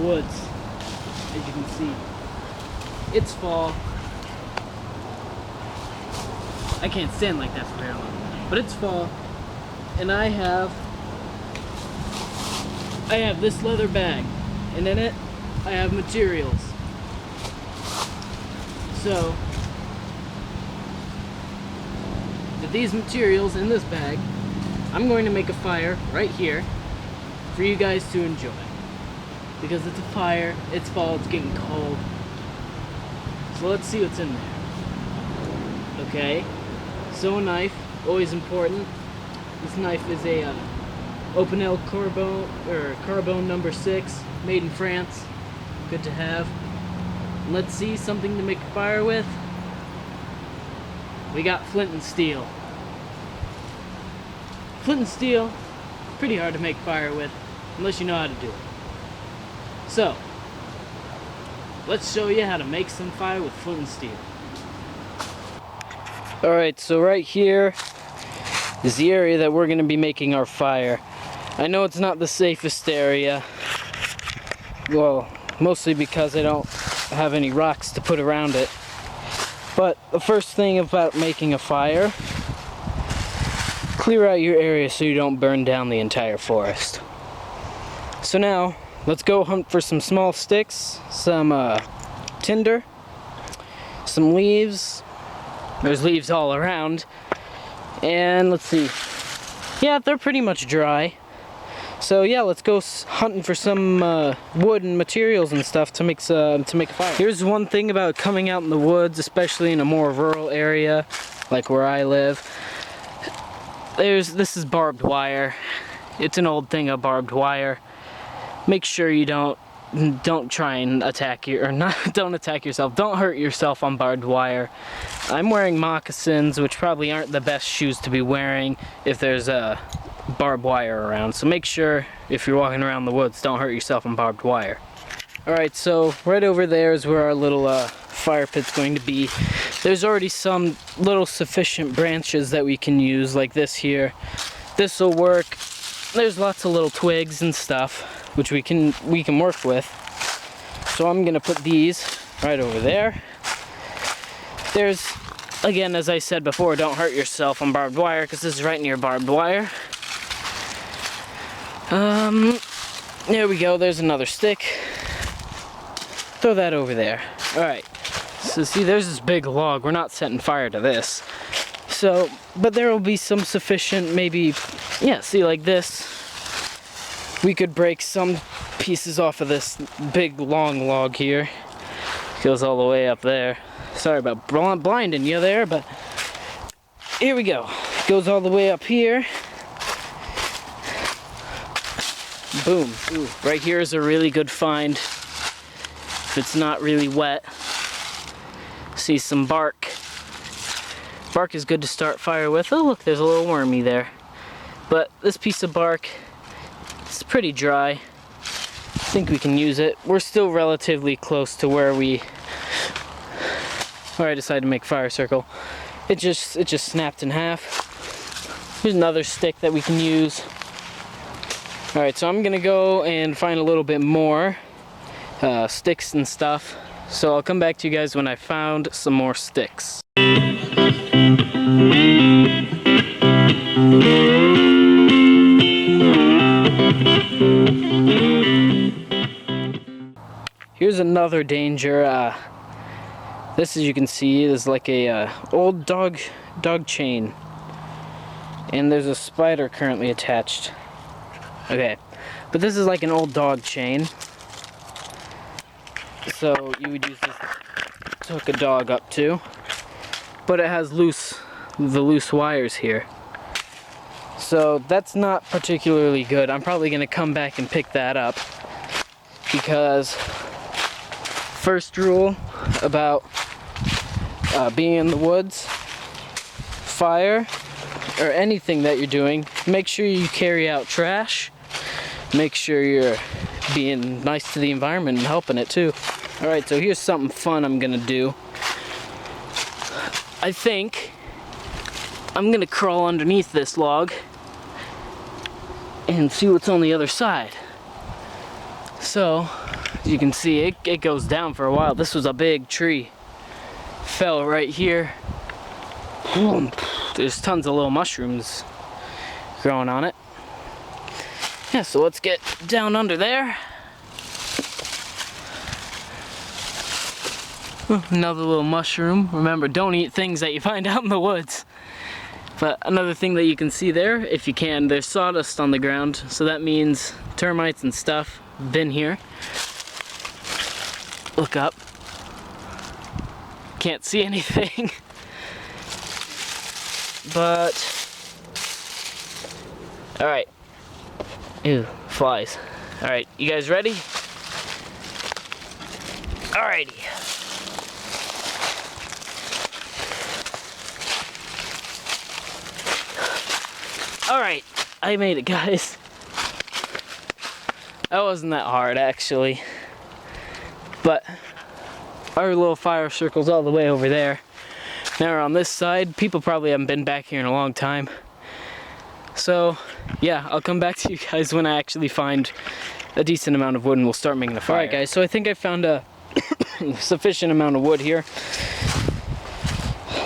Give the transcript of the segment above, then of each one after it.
woods, as you can see. It's fall. I can't stand like that for very long, but it's fall, and I have this leather bag, and in it I have materials. So with these materials in this bag, I'm going to make a fire right here for you guys to enjoy. Because it's a fire, it's fall, it's getting cold. So let's see what's in there. Okay, so a knife, always important. This knife is a Opinel Carbone number 6, made in France. Good to have. Let's see, something to make a fire with. We got flint and steel. Flint and steel, pretty hard to make fire with, unless you know how to do it. So, let's show you how to make some fire with flint and steel. Alright, so right here is the area that we're going to be making our fire. I know it's not the safest area. Well, mostly because I don't have any rocks to put around it. But the first thing about making a fire, clear out your area so you don't burn down the entire forest. So now, let's go hunt for some small sticks, some tinder, some leaves. There's leaves all around. And let's see. Yeah, they're pretty much dry. So yeah, let's go hunting for some wood and materials and stuff to make a fire. Here's one thing about coming out in the woods, especially in a more rural area, like where I live. This is barbed wire. It's an old thing of barbed wire. Make sure you don't try and don't attack yourself. Don't hurt yourself on barbed wire. I'm wearing moccasins, which probably aren't the best shoes to be wearing if there's a barbed wire around. So make sure if you're walking around the woods, don't hurt yourself on barbed wire. Alright, so right over there is where our little fire pit's going to be. There's already some little sufficient branches that we can use, like this here. This will work. There's lots of little twigs and stuff which we can work with. So I'm gonna put these right over there. There's, again, as I said before, don't hurt yourself on barbed wire because this is right near barbed wire. There we go, there's another stick. Throw that over there. Alright, so see, there's this big log. We're not setting fire to this. So, but there will be some sufficient, maybe, yeah, see, like this. We could break some pieces off of this big long log here. Goes all the way up there. Sorry about blinding you there, but here we go. Goes all the way up here. Boom. Ooh, right here is a really good find. If it's not really wet. See some bark. Bark is good to start fire with. Oh look, there's a little wormy there. But this piece of bark, it's pretty dry. I think we can use it. We're still relatively close to where I decided to make a fire circle. It just snapped in half. Here's another stick that we can use. Alright, so I'm gonna go and find a little bit more sticks and stuff. So I'll come back to you guys when I found some more sticks. Here's another danger. This, as you can see, is like a old dog chain, and there's a spider currently attached. Okay, but this is like an old dog chain, so you would use this to hook a dog up to, but it has the loose wires here, so that's not particularly good. I'm probably going to come back and pick that up, because first rule about being in the woods, fire, or anything that you're doing, make sure you carry out trash. Make sure you're being nice to the environment and helping it too. Alright, so here's something fun I'm gonna do. I think I'm gonna crawl underneath this log and see what's on the other side. So, As you can see, it goes down for a while. This was a big tree. Fell right here. There's tons of little mushrooms growing on it. Yeah, so let's get down under there. Another little mushroom. Remember, don't eat things that you find out in the woods. But another thing that you can see there, if you can, there's sawdust on the ground. So that means termites and stuff have been here. Look up. Can't see anything. But, all right. Ew, flies. All right, you guys ready? Alrighty. Alright, I made it, guys. That wasn't that hard, actually. But our little fire circle's all the way over there. Now we're on this side. People probably haven't been back here in a long time. So, yeah, I'll come back to you guys when I actually find a decent amount of wood and we'll start making the fire. Alright, guys, so I think I found a sufficient amount of wood here.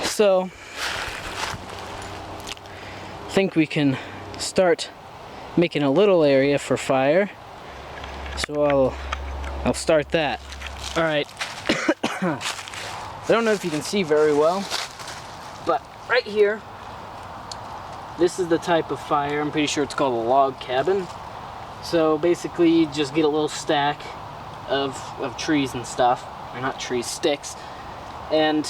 So, I think we can start making a little area for fire. So I'll start that. All right. I don't know if you can see very well, but right here, this is the type of fire. I'm pretty sure it's called a log cabin. So basically, you just get a little stack of trees and stuff, or not trees, sticks, and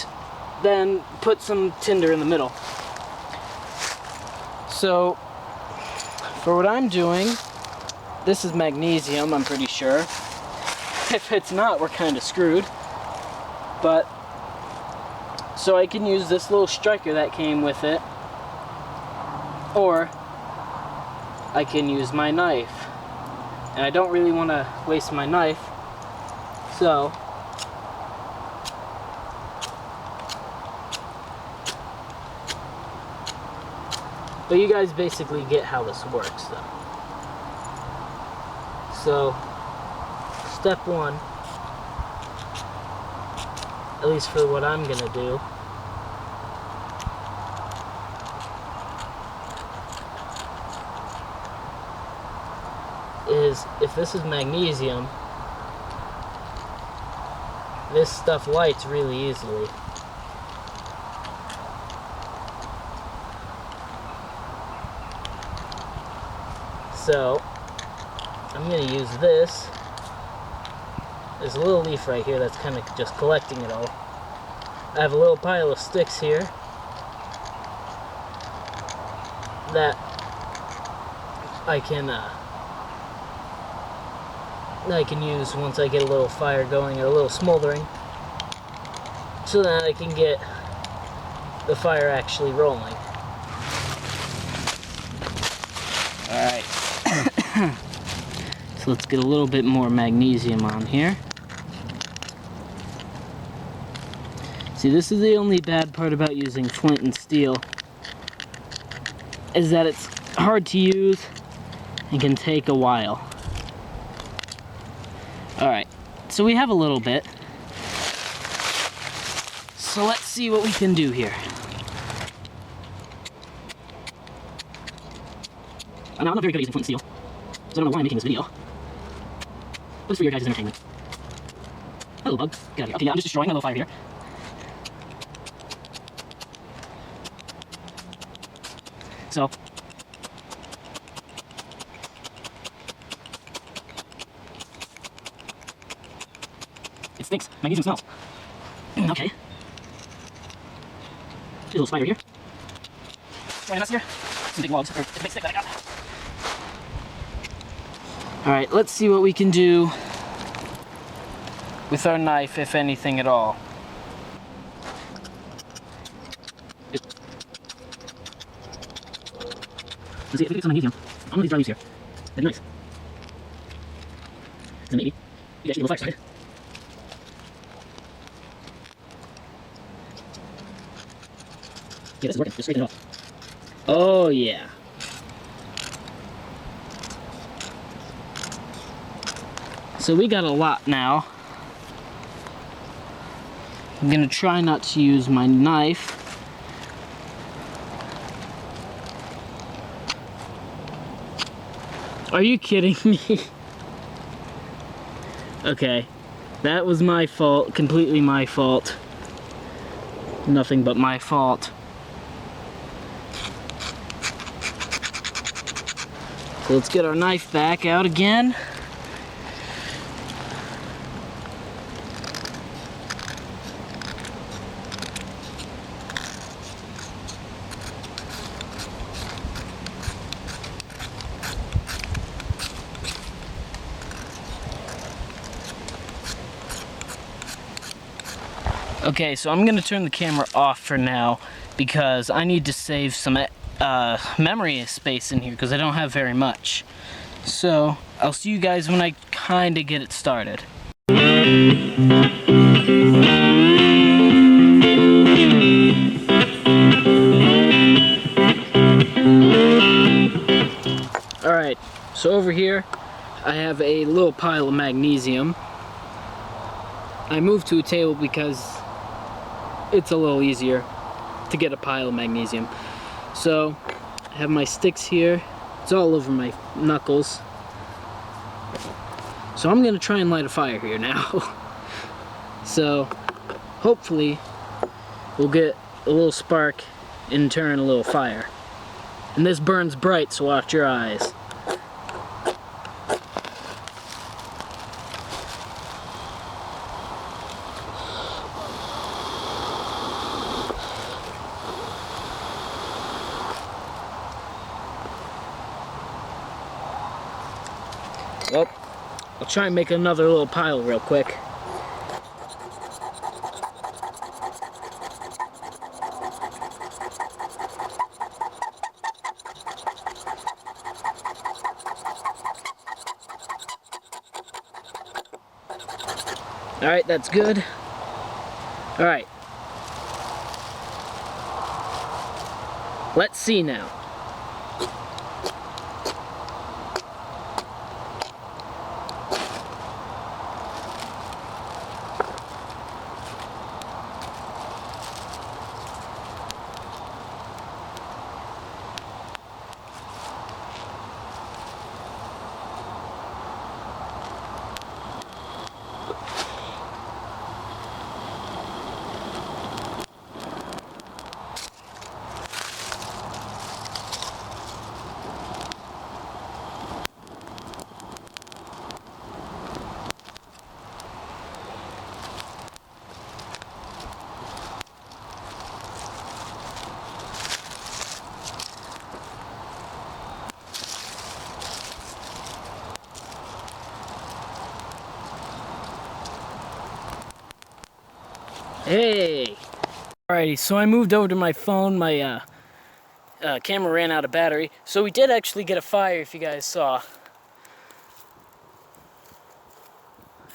then put some tinder in the middle. So, for what I'm doing, this is magnesium, I'm pretty sure. If it's not, we're kind of screwed. But, so I can use this little striker that came with it, or I can use my knife. And I don't really want to waste my knife, so but you guys basically get how this works, though. So, step one, at least for what I'm gonna do, is if this is magnesium, this stuff lights really easily. So, I'm going to use this. There's a little leaf right here that's kind of just collecting it all. I have a little pile of sticks here that I can use once I get a little fire going or a little smoldering, so that I can get the fire actually rolling. Alright. So let's get a little bit more magnesium on here. See, this is the only bad part about using flint and steel, is that it's hard to use and can take a while. Alright, so we have a little bit. So let's see what we can do here. I'm not very good at using flint and steel, so I don't know why I'm making this video. But it's for your guys' entertainment. Hello, bug. Get out of here. Okay, yeah, I'm just destroying my little fire here. So, it stinks. Magnesium smells. Okay. There's a little spider here. Joining us here. Some big logs, or a big stick that I got. Alright, let's see what we can do with our knife, if anything at all. Let's see if we get some magnesium on one of these dry leaves here. That'd be nice. Then maybe we can actually get a little fire started. Yeah, this is working. Just straighten it off. Oh, yeah. So So we got a lot now. I'm gonna try not to use my knife. Are you kidding me? Okay, that was my fault, completely my fault. Nothing but my fault. So let's get our knife back out again. Okay, so I'm gonna turn the camera off for now because I need to save some memory space in here because I don't have very much. So I'll see you guys when I kinda get it started. Alright, so over here I have a little pile of magnesium. I moved to a table because it's a little easier to get a pile of magnesium. So I have my sticks here. It's all over my knuckles. So I'm gonna try and light a fire here now. So hopefully we'll get a little spark, in turn a little fire. And this burns bright, so watch your eyes. Well, I'll try and make another little pile real quick. Alright, that's good. Alright. Let's see now. Hey! Alrighty, so I moved over to my phone. My camera ran out of battery. So we did actually get a fire, if you guys saw.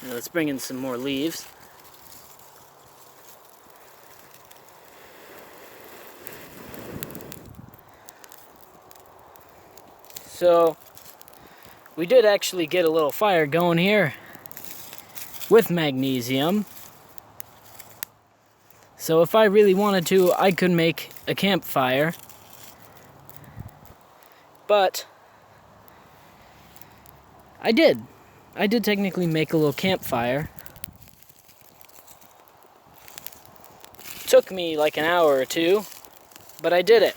Now let's bring in some more leaves. So we did actually get a little fire going here with magnesium. So if I really wanted to, I could make a campfire. But I did. I did technically make a little campfire. Took me like an hour or two, but I did it.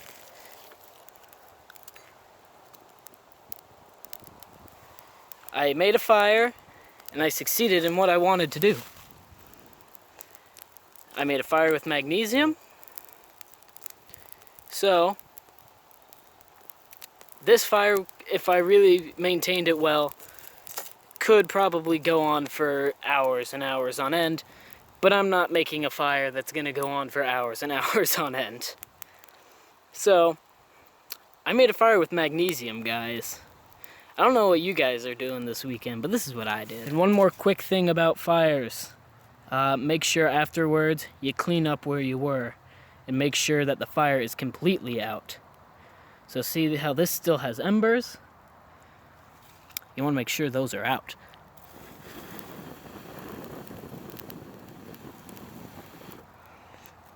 I made a fire, and I succeeded in what I wanted to do. I made a fire with magnesium. So this fire, if I really maintained it well, could probably go on for hours and hours on end, but I'm not making a fire that's gonna go on for hours and hours on end. So I made a fire with magnesium, guys. I don't know what you guys are doing this weekend, but this is what I did. And one more quick thing about fires. Make sure afterwards you clean up where you were and make sure that the fire is completely out. So see how this still has embers? You want to make sure those are out.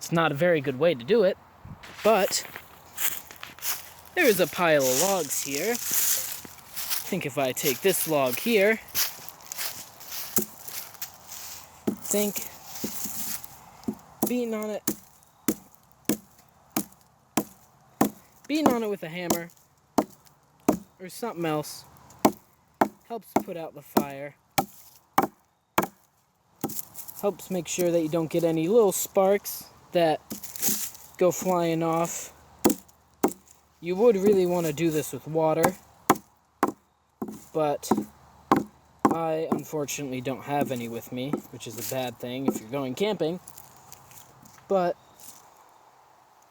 It's not a very good way to do it, but there is a pile of logs here. I think if I take this log here, beating on it with a hammer or something else helps put out the fire. Helps make sure that you don't get any little sparks that go flying off. You would really want to do this with water, but I unfortunately don't have any with me, which is a bad thing if you're going camping. But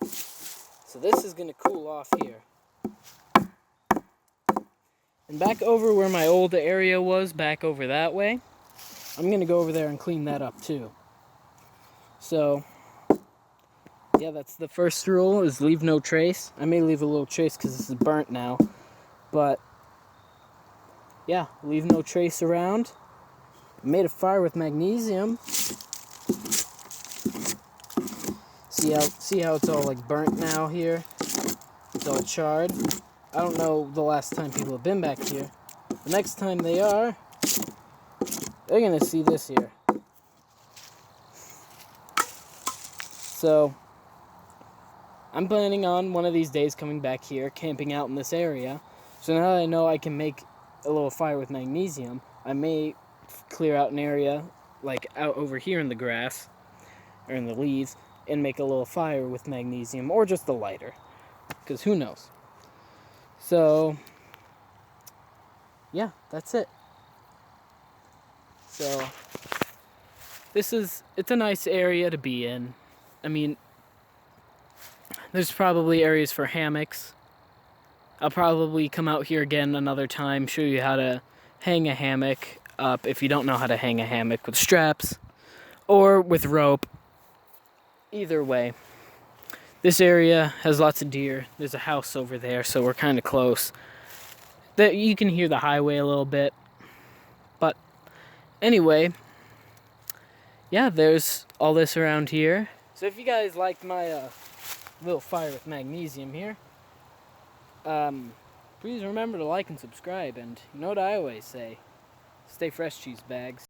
so this is going to cool off here. And back over where my old area was, back over that way, I'm going to go over there and clean that up too. So, yeah, that's the first rule, is leave no trace. I may leave a little trace because this is burnt now. But, yeah, leave no trace around. I made a fire with magnesium. See how it's all like burnt now here? It's all charred. I don't know the last time people have been back here. The next time they are, they're gonna see this here. So, I'm planning on one of these days coming back here, camping out in this area. So now that I know I can make a little fire with magnesium, I may clear out an area, like out over here in the grass, or in the leaves, and make a little fire with magnesium, or just a lighter. Because who knows? So, yeah, that's it. So, it's a nice area to be in. I mean, there's probably areas for hammocks. I'll probably come out here again another time, show you how to hang a hammock up if you don't know how to hang a hammock with straps or with rope. Either way. This area has lots of deer. There's a house over there, so we're kind of close. You can hear the highway a little bit. But anyway, yeah, there's all this around here. So if you guys liked my little fire with magnesium here, please remember to like and subscribe. And you know what I always say, stay fresh, cheese bags.